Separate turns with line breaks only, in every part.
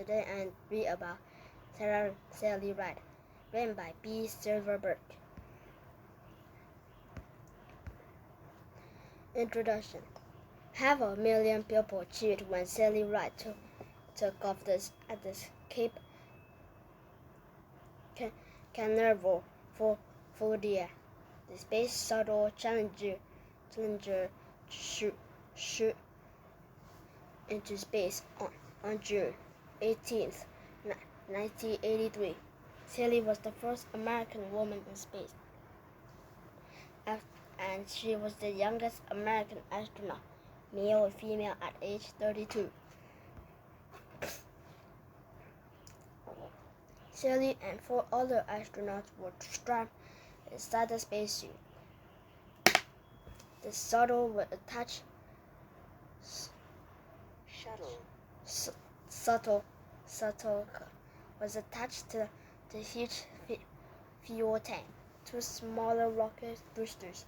today and read about Sarah Sally Ride, written by B. Silverberg. Introduction. 500,000 people cheered when Sally Ride took off at the Cape Canaveral for Florida. The Space Shuttle Challenger shoot into space on June 18, 1983. Sally was the first American woman in space, and she was the youngest American astronaut, male or female, at age 32. Sally and 4 other astronauts were strapped inside the spacesuit. The shuttle was attached was attached to the huge fuel tank. 2 smaller rocket boosters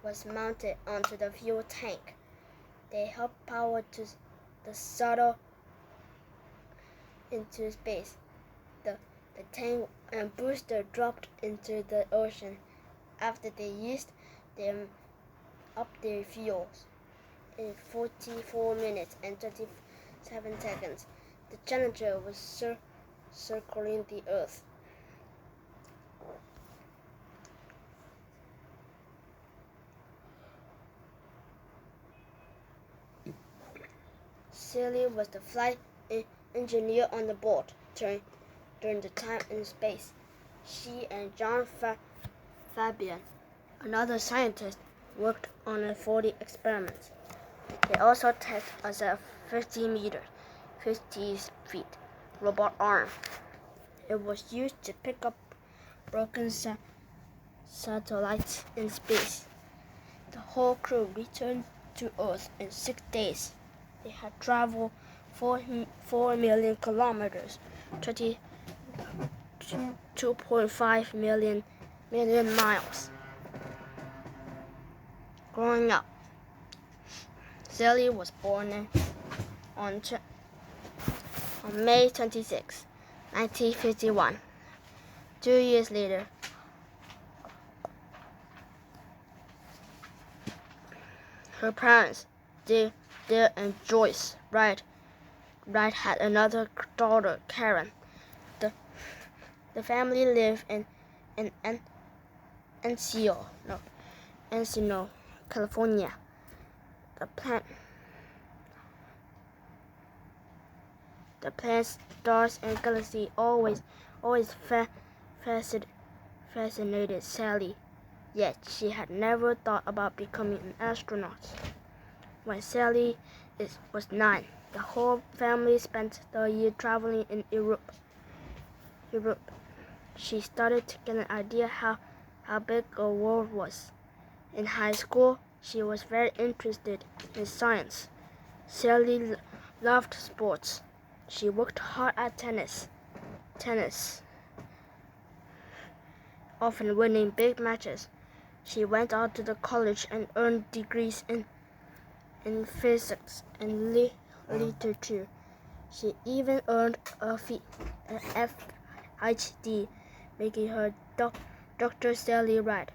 was mounted onto the fuel tank. They helped power to the shuttle into space. The tank and booster dropped into the ocean after they used them up their fuels. In 44 minutes and 37 seconds, the Challenger was circling the Earth. Sally was the flight engineer on the board during the time in space. She and John Fabian, another scientist, worked on a 40 experiments. They also tested a 50 feet robot arm. It was used to pick up broken satellites in space. The whole crew returned to Earth in 6 days. They had traveled 4 million kilometers, 2.5 million miles. Growing up, Sally was born on May 26, 1951. 2 years later, her parents, Dale and Joyce Wright, had another daughter, Karen. The family lived in Encino, California. The planets, stars, and galaxies always fascinated Sally, yet she had never thought about becoming an astronaut. When Sally was 9, the whole family spent the year traveling in Europe. She started to get an idea how big the world was. In high school, she was very interested in science. Sally loved sports. She worked hard at tennis, often winning big matches. She went on to the college and earned degrees in physics and literature. She even earned an PhD, making her Dr. Sally Ride.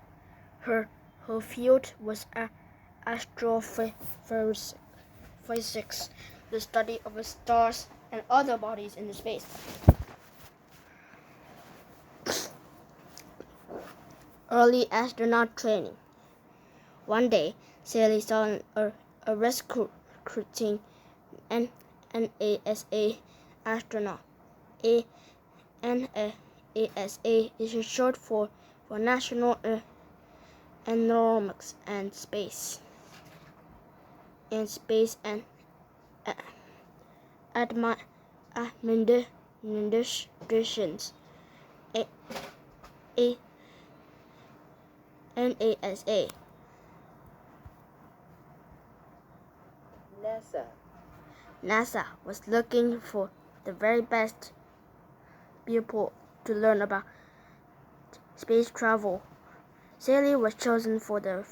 Her field was astrophysics, the study of stars and other bodies in space. Early astronaut training. One day, Sally saw a recruiting NASA astronaut. NASA is short for National Aeronautics and Space and Administrations. NASA. NASA was looking for the very best people to learn about space travel. Sally was chosen for the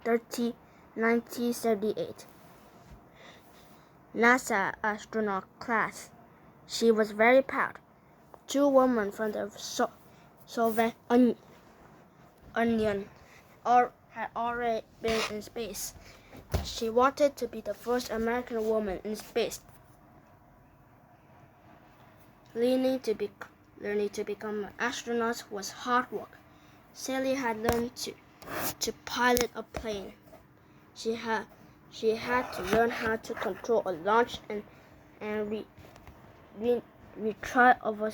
1978 NASA astronaut class. She was very proud. Two women from the Soviet Union had already been in space. She wanted to be the first American woman in space. Learning to become an astronaut was hard work. Sally had learned to pilot a plane. She had to learn how to control a launch and retry of a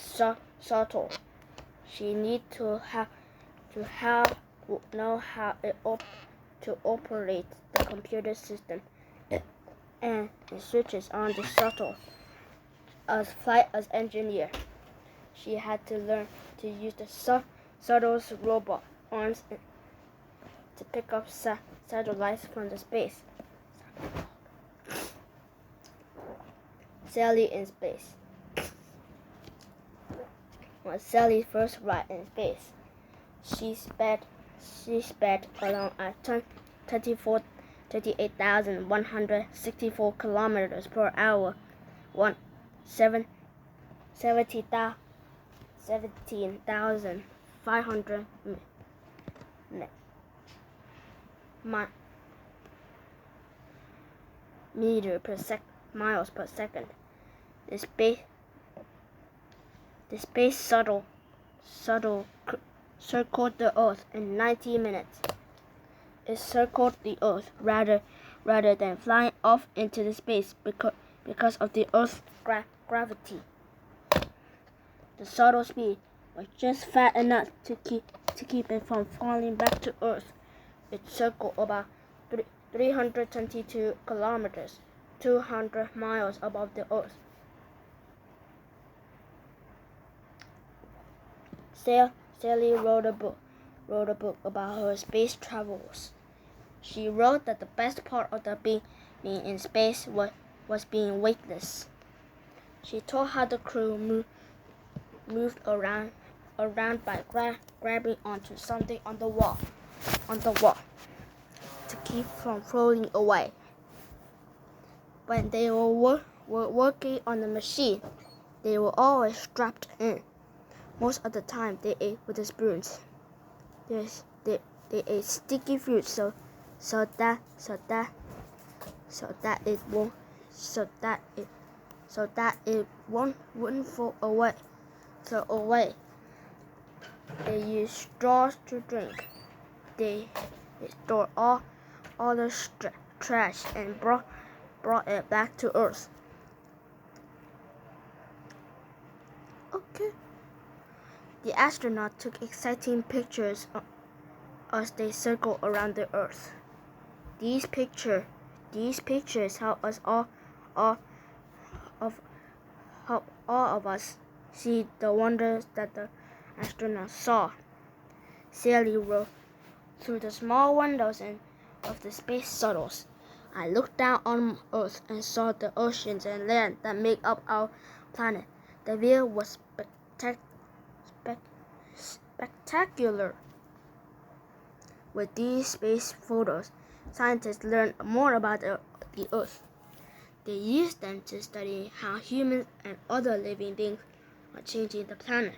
shuttle. She needed to know how to operate the computer system and the switches on the shuttle. As flight engineer, she had to learn to use the shuttle's robot arms to pick up satellites from the space. Sally in space. On Sally's first ride in space, she sped along at 38,164 kilometers per hour, 17,500 miles per second. The space shuttle circled the Earth in 90 minutes. It circled the Earth rather than flying off into the space because of the Earth's gravity. The shuttle speed was just fast enough to keep it from falling back to Earth. It circled about 322 kilometers, 200 miles above the Earth. Sally wrote a book about her space travels. She wrote that the best part of being in space was being weightless. She told how the crew moved around by grabbing onto something on the wall to keep from floating away. When they were working on the machine, they were always strapped in. Most of the time, they ate with the spoons. They ate sticky fruit so that it wouldn't fall away. They used straws to drink. They stored all the trash and brought it back to Earth. Okay. The astronaut took exciting pictures as they circled around the Earth. These pictures help us all of us see the wonders that the astronauts saw. Sally wrote, "Through the small windows of the space shuttles, I looked down on Earth and saw the oceans and land that make up our planet. The view was spectacular." With these space photos, scientists learned more about the Earth. They used them to study how humans and other living beings are changing the planet.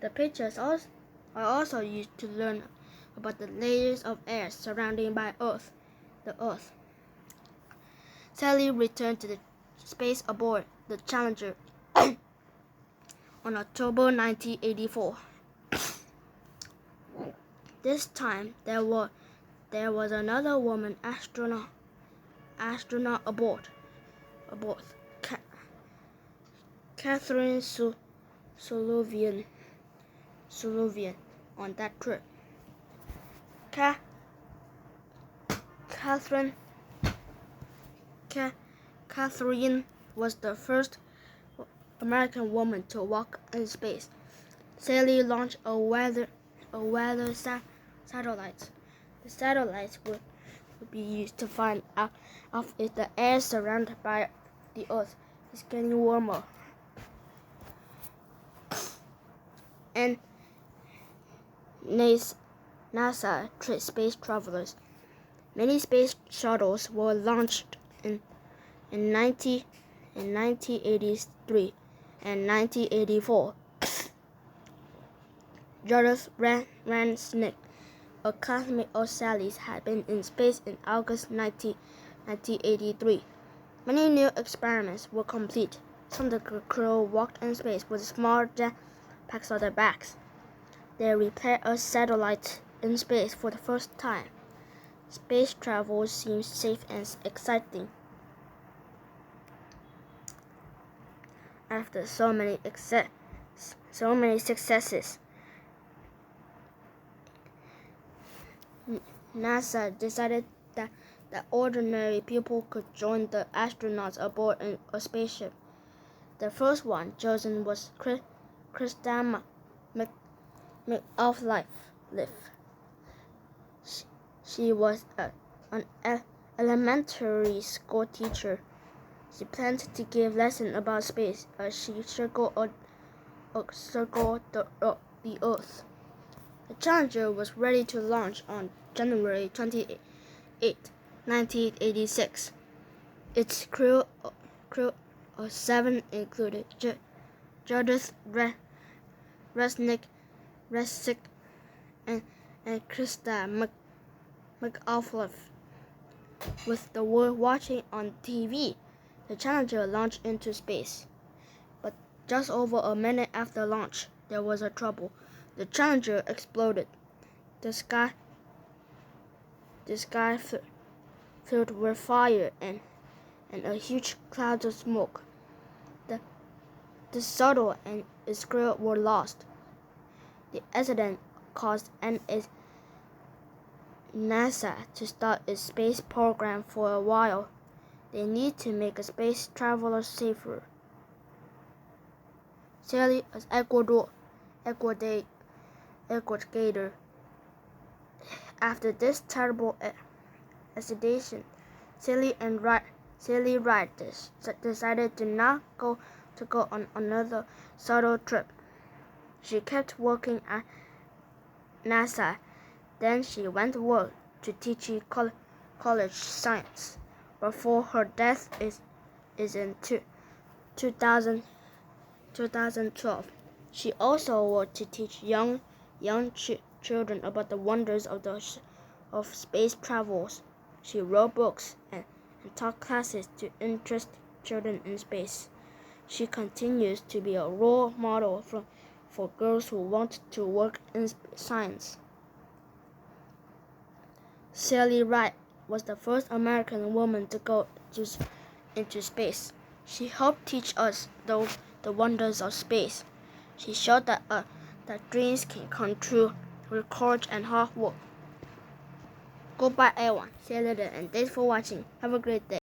The pictures are also used to learn about the layers of air surrounding the Earth. Sally returned to the space aboard the Challenger on October 1984. This time, there was another woman astronaut aboard. Catherine Suluvian on that trip. Catherine was the first American woman to walk in space. Sally launched a weather satellite. The satellites would be used to find out if the air surrounded by the Earth is getting warmer. And NASA trained space travelers. Many space shuttles were launched in in 1983 and 1984. Judith Resnik, a classmate of Sally's, had been in space in August 1983. Many new experiments were complete. Some of the crew walked in space with small jetpacks on their backs. They repaired a satellite in space for the first time. Space travel seems safe and exciting. After so many successes, NASA decided that ordinary people could join the astronauts aboard a spaceship. The first one chosen was Krista McAuliffe. She was an elementary school teacher. She planned to give lessons about space as she circled the Earth. The Challenger was ready to launch on January 28, 1986. Its crew of 7 included Judith Resnik, and Krista McAuliffe. With the world watching on TV, the Challenger launched into space. But just over a minute after launch, there was a trouble. The Challenger exploded. The sky filled with fire and a huge cloud of smoke. The shuttle and its crew were lost. The accident caused NASA to start its space program for a while. They need to make a space traveler safer. Sally as Ecuador. After this terrible accident, Sally Ride decided to not go on another shuttle trip. She kept working at NASA. Then she went to work to teach college science. Before her death is in 2012. She also worked to teach young children about the wonders of space travels. She wrote books and taught classes to interest children in space. She continues to be a role model for girls who want to work in science. Sally Ride was the first American woman to go into space. She helped teach us the wonders of space. She showed that dreams can come true with courage and hard work. Goodbye, everyone. See you later, and thanks for watching. Have a great day.